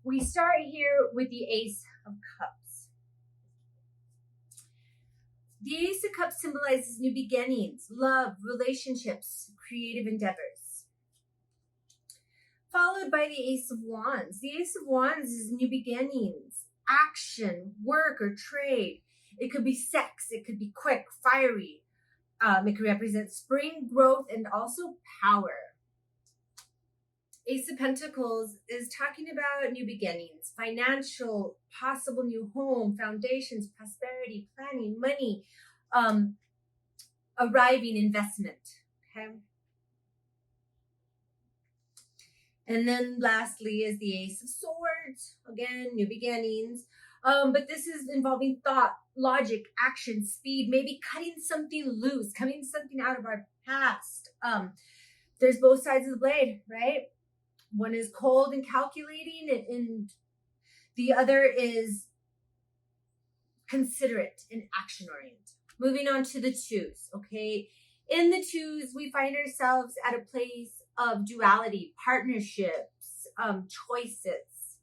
We start here with the Ace of Cups. The Ace of Cups symbolizes new beginnings, love, relationships, creative endeavors. Followed by the Ace of Wands. The Ace of Wands is new beginnings, action, work, or trade. It could be sex. It could be quick, fiery. It could represent spring, growth, and also power. Ace of Pentacles is talking about new beginnings, financial, possible new home, foundations, prosperity, planning, money, arriving, investment. Okay. And then lastly is the Ace of Swords. Again, new beginnings. But this is involving thought, logic, action, speed, maybe cutting something loose, cutting something out of our past. There's both sides of the blade, right? One is cold and calculating, and the other is considerate and action-oriented. Moving on to the twos, okay? In the twos, we find ourselves at a place of duality, partnerships, choices.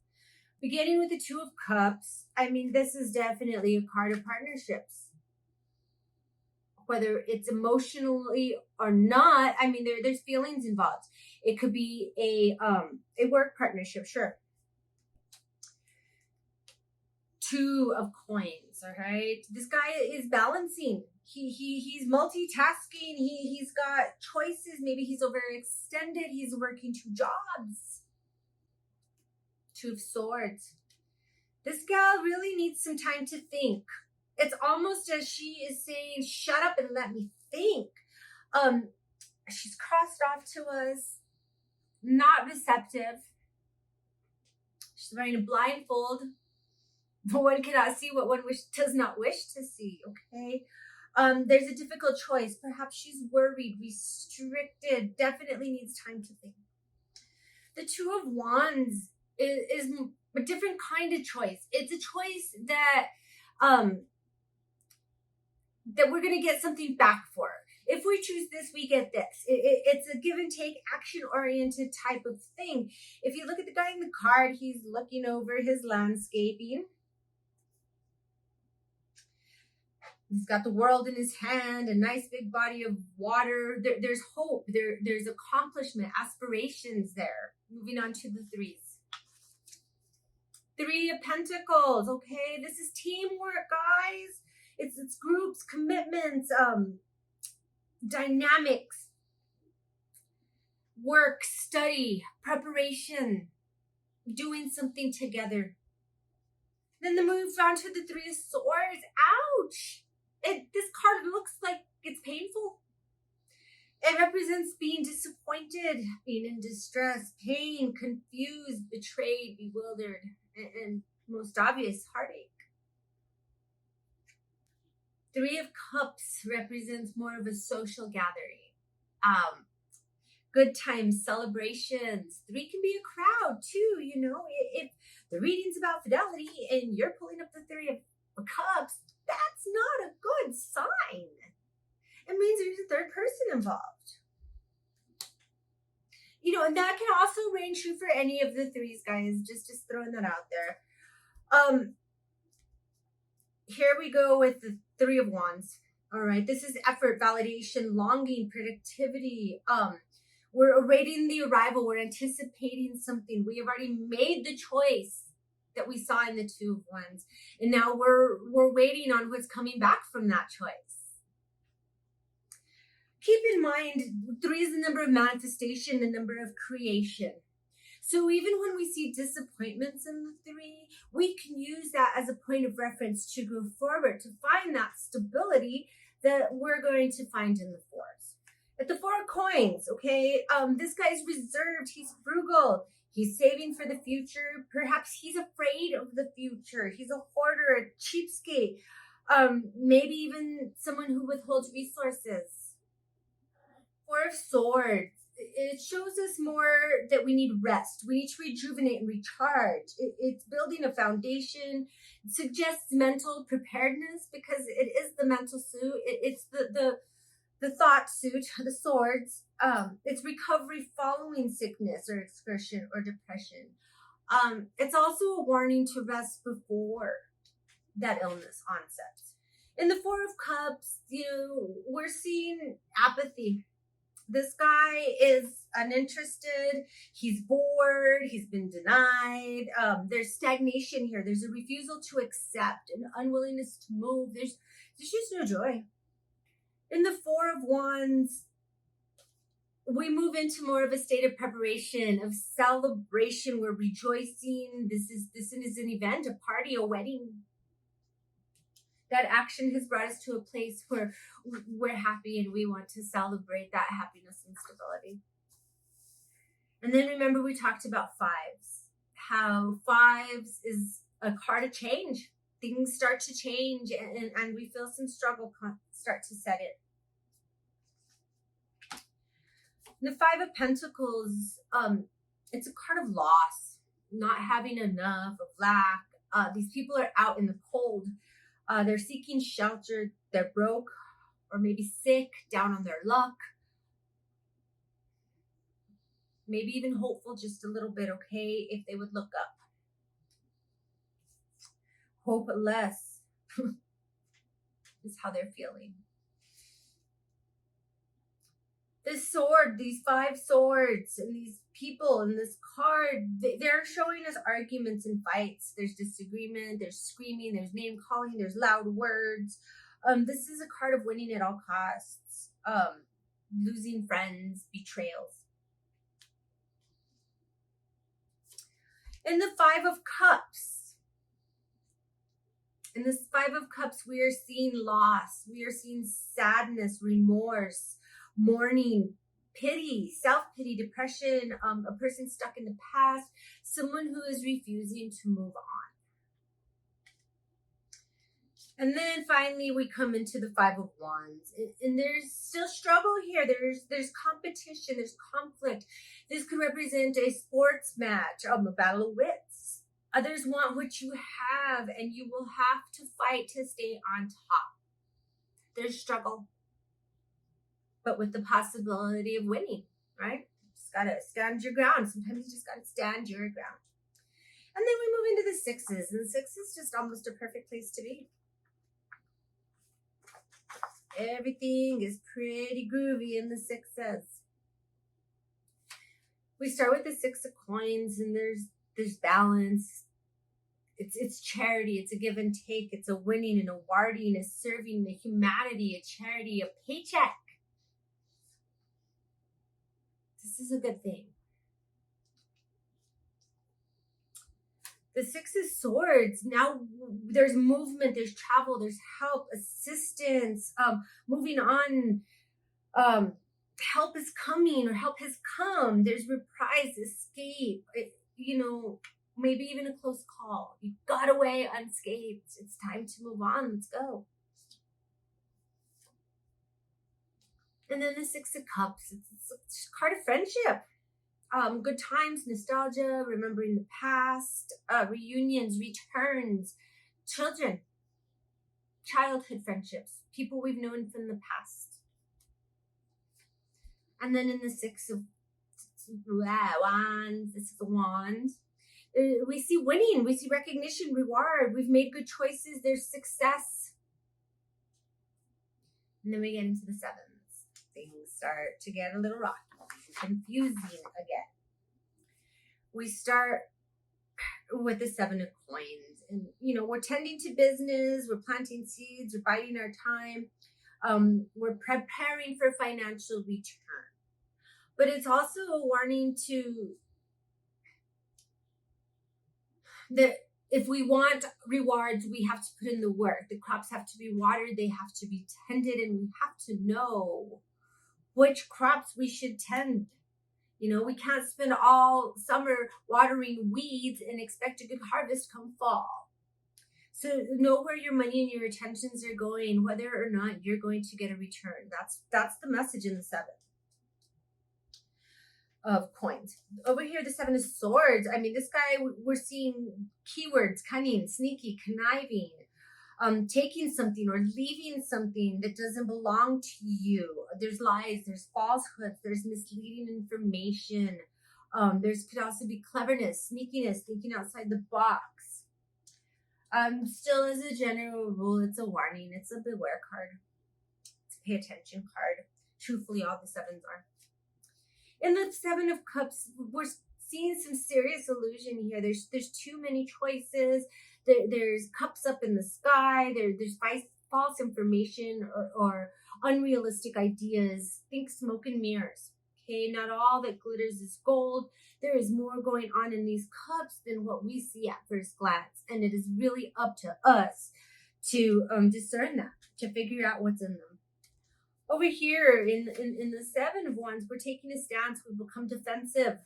Beginning with the Two of Cups, I mean, this is definitely a card of partnerships. Whether it's emotionally or not, I mean, there's feelings involved. It could be a work partnership, sure. Two of Coins, all right? This guy is balancing. He's multitasking. He's got choices. Maybe he's overextended. He's working two jobs. Two of Swords. This gal really needs some time to think. It's almost as she is saying, shut up and let me think. She's crossed off to us, not receptive. She's wearing a blindfold. One cannot see what one does not wish to see, okay? There's a difficult choice. Perhaps she's worried, restricted, definitely needs time to think. The Two of Wands is a different kind of choice. It's a choice that we're going to get something back for. If we choose this, we get this. It's a give and take, action-oriented type of thing. If you look at the guy in the card, he's looking over his landscaping. He's got the world in his hand, a nice big body of water. There's hope. There's accomplishment, aspirations there. Moving on to the threes. Three of Pentacles. Okay, this is teamwork, guys. It's groups, commitments, dynamics, work, study, preparation, doing something together. Then the move on to the Three of Swords. Ouch! This card looks like it's painful. It represents being disappointed, being in distress, pain, confused, betrayed, bewildered, and most obvious, heartache. Three of Cups represents more of a social gathering. Good times, celebrations. Three can be a crowd too, you know. If the reading's about fidelity and you're pulling up the Three of Cups, that's not a good sign. It means there's a third person involved. You know, and that can also range true for any of the threes, guys. Just throwing that out there. Here we go with the Three of Wands. All right, this is effort, validation, longing, productivity. We're awaiting the arrival. We're anticipating something. We have already made the choice that we saw in the Two of Wands, and now we're waiting on what's coming back from that choice. Keep in mind, three is the number of manifestation, the number of creation. So even when we see disappointments in the three, we can use that as a point of reference to go forward, to find that stability that we're going to find in the fours. At the Four of Coins, okay, this guy's reserved, he's frugal, he's saving for the future. Perhaps he's afraid of the future. He's a hoarder, a cheapskate, maybe even someone who withholds resources. Four of Swords. It shows us more that we need rest. We need to rejuvenate and recharge. It's building a foundation. It suggests mental preparedness because it is the mental suit. It's the thought suit, the swords. It's recovery following sickness or excursion or depression. It's also a warning to rest before that illness onsets. In the Four of Cups, we're seeing apathy. This guy is uninterested. He's bored. He's been denied. There's stagnation here. There's a refusal to accept, an unwillingness to move. There's just no joy. In the Four of Wands, we move into more of a state of preparation, of celebration. We're rejoicing. This is an event, a party, a wedding. That action has brought us to a place where we're happy and we want to celebrate that happiness and stability. And then remember, we talked about fives, how fives is a card of change. Things start to change and we feel some struggle start to set in. The Five of Pentacles, it's a card of loss, not having enough, of lack. These people are out in the cold. They're seeking shelter. They're broke or maybe sick, down on their luck. Maybe even hopeful just a little bit, okay, if they would look up. Hopeless is how they're feeling. This sword, these five swords, and these people in this card, they're showing us arguments and fights. There's disagreement, there's screaming, there's name calling, there's loud words. This is a card of winning at all costs, losing friends, betrayals. In the Five of Cups, in this Five of Cups, we are seeing loss. We are seeing sadness, remorse, mourning, pity, self-pity, depression, a person stuck in the past, someone who is refusing to move on. And then finally, we come into the Five of Wands, and there's still struggle here. There's competition, there's conflict. This could represent a sports match, a battle of wits. Others want what you have, and you will have to fight to stay on top. There's struggle, but with the possibility of winning, right? Just gotta stand your ground. Sometimes you just gotta stand your ground. And then we move into the sixes, and the six is just almost a perfect place to be. Everything is pretty groovy in the sixes. We start with the Six of Coins, and there's balance. It's charity, it's a give and take, it's a winning, an awarding, a serving, a humanity, a charity, a paycheck. This is a good thing. The Six of Swords, now there's movement, there's travel, there's help, assistance, moving on. Help is coming, or help has come. There's reprise, escape, maybe even a close call. You got away unscathed. It's time to move on. Let's go. And then the Six of Cups, it's a card of friendship. Good times, nostalgia, remembering the past, reunions, returns, children, childhood friendships, people we've known from the past. And then in the Six of Wands, we see winning, we see recognition, reward. We've made good choices. There's success. And then we get into the sevens. Things start to get a little rocky, confusing again. We start with the Seven of Coins, and we're tending to business, we're planting seeds, we're biding our time, we're preparing for financial return. But it's also a warning that if we want rewards, we have to put in the work. The crops have to be watered, they have to be tended, and we have to know which crops we should tend. We can't spend all summer watering weeds and expect a good harvest come fall. So know where your money and your attentions are going, whether or not you're going to get a return. That's the message in the Seven of Coins. Over here, the Seven of Swords. I mean, this guy, we're seeing keywords: cunning, sneaky, conniving, taking something or leaving something that doesn't belong to you. There's lies, there's falsehoods, there's misleading information. There's could also be cleverness, sneakiness, thinking outside the box. Still, as a general rule, it's a warning. It's a beware card. It's a pay attention card. Truthfully, all the sevens are. In the Seven of Cups, we're seeing some serious illusion here. There's too many choices. There's cups up in the sky. There's false information or unrealistic ideas. Think smoke and mirrors. Okay, not all that glitters is gold. There is more going on in these cups than what we see at first glance, and it is really up to us to discern that, to figure out what's in them. Over here in the Seven of Wands, we're taking a stance. We become defensive.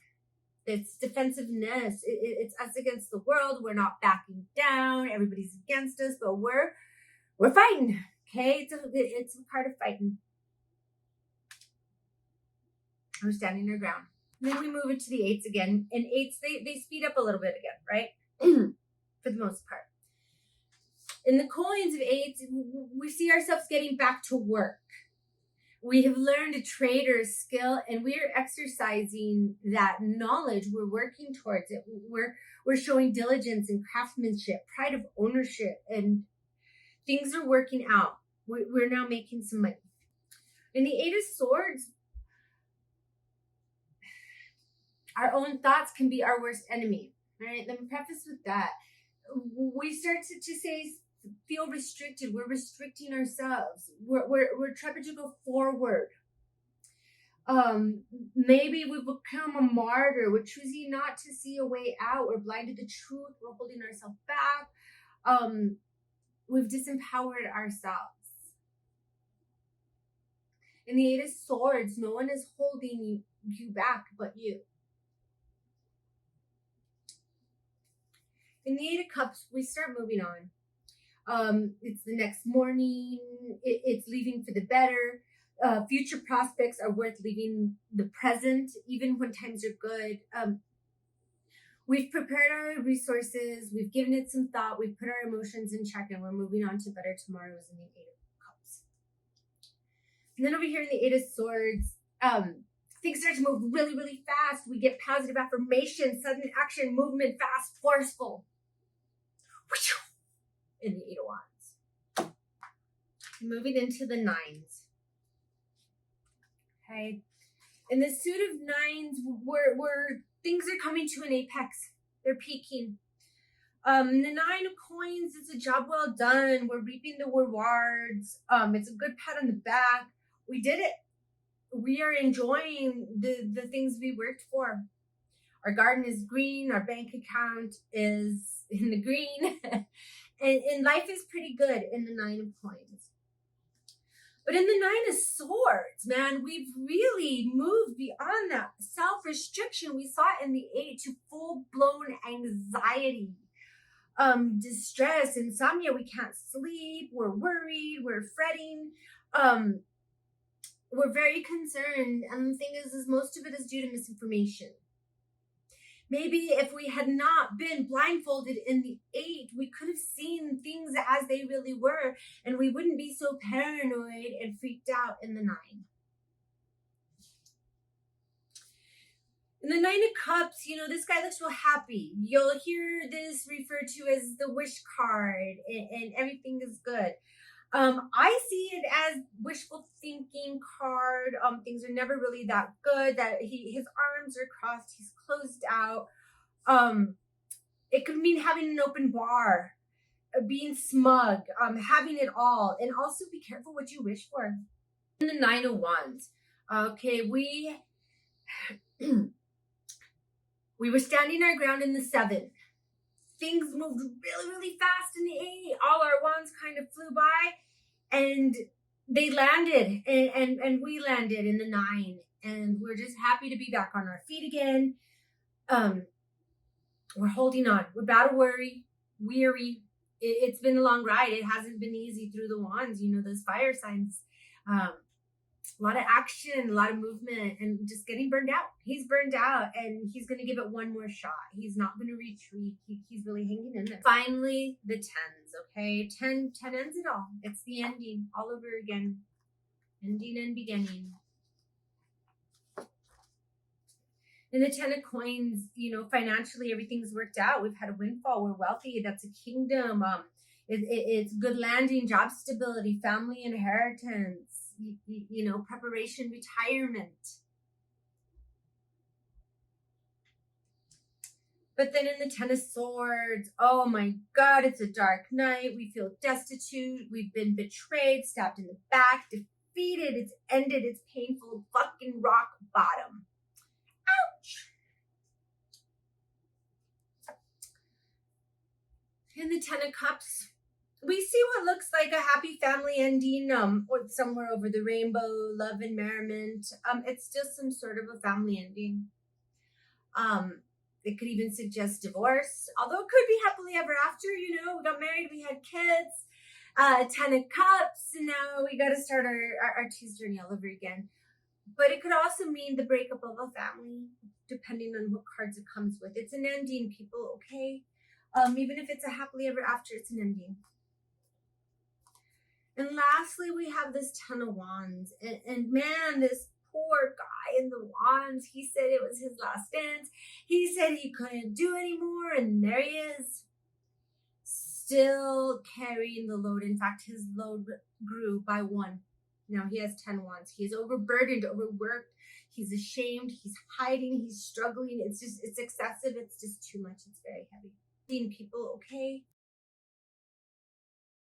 It's defensiveness. It's us against the world. We're not backing down. Everybody's against us, but we're fighting. Okay, it's a part of fighting. We're standing our ground. And then we move into the eights again. And eights, they speed up a little bit again, right? For the most part. In the coins of eights, we see ourselves getting back to work. We have learned a trade or a skill, and we are exercising that knowledge. We're working towards it. We're showing diligence and craftsmanship, pride of ownership, and things are working out. We're now making some money. In the Eight of Swords, our own thoughts can be our worst enemy. All right, let me preface with that. We start to say, feel restricted. We're restricting ourselves. We're trying to go forward. Maybe we've become a martyr. We're choosing not to see a way out. We're blind to the truth. We're holding ourselves back. We've disempowered ourselves. In the Eight of Swords, no one is holding you back but you. In the Eight of Cups, we start moving on. It's the next morning. It's leaving for the better. Future prospects are worth leaving the present, even when times are good. We've prepared our resources. We've given it some thought. We've put our emotions in check, and we're moving on to better tomorrows in the Eight of Cups. And then over here in the Eight of Swords, things start to move really, really fast. We get positive affirmation, sudden action, movement, fast, forceful. In the Eight of Wands. Moving into the Nines. Okay. In the suit of Nines, we're things are coming to an apex. They're peaking. The Nine of Coins is a job well done. We're reaping the rewards. It's a good pat on the back. We did it. We are enjoying the things we worked for. Our garden is green. Our bank account is in the green. And life is pretty good in the Nine of Coins. But in the Nine of Swords, man, we've really moved beyond that self-restriction we saw in the Eight to full-blown anxiety, distress, insomnia. We can't sleep. We're worried. We're fretting. We're very concerned. And the thing is most of it is due to misinformation. Maybe if we had not been blindfolded in the Eight, we could have seen things as they really were, and we wouldn't be so paranoid and freaked out in the Nine. In the Nine of Cups, this guy looks real happy. You'll hear this referred to as the wish card, and everything is good. I see it as wishful thinking card. Things are never really that good. That his arms are crossed. He's closed out. It could mean having an open bar, being smug, having it all, and also be careful what you wish for. In the Nine of Wands, okay, we were standing our ground in the Seven. Things moved really, really fast in the Eight. All our wands kind of flew by, and they landed, and we landed in the Nine, and we're just happy to be back on our feet again. We're holding on. We're about to weary. It's been a long ride. It hasn't been easy through the wands. Those fire signs. A lot of action, a lot of movement, and just getting burned out. He's burned out, and he's going to give it one more shot. He's not going to retreat. He's really hanging in there. Finally, the 10s, okay? 10 ends it all. It's the ending all over again. Ending and beginning. In the 10 of coins, financially everything's worked out. We've had a windfall. We're wealthy. That's a kingdom. It's good landing, job stability, family inheritance, preparation, retirement. But then in the 10 of swords, oh my God, it's a dark night. We feel destitute. We've been betrayed, stabbed in the back, defeated. It's ended. It's painful. Fucking rock bottom. Ouch. In the 10 of cups, we see what looks like a happy family ending, or somewhere over the rainbow, love and merriment. It's just some sort of a family ending. It could even suggest divorce, although it could be happily ever after. We got married, we had kids, 10 of cups, and now we got to start our tease journey all over again. But it could also mean the breakup of a family, depending on what cards it comes with. It's an ending, people, okay? Even if it's a happily ever after, it's an ending. And lastly, we have this 10 of wands. And man, this poor guy in the wands, he said it was his last dance. He said he couldn't do anymore, and there he is, still carrying the load. In fact, his load grew by 1. Now he has 10 wands. He is overburdened, overworked. He's ashamed. He's hiding. He's struggling. It's excessive. It's just too much. It's very heavy. People, okay?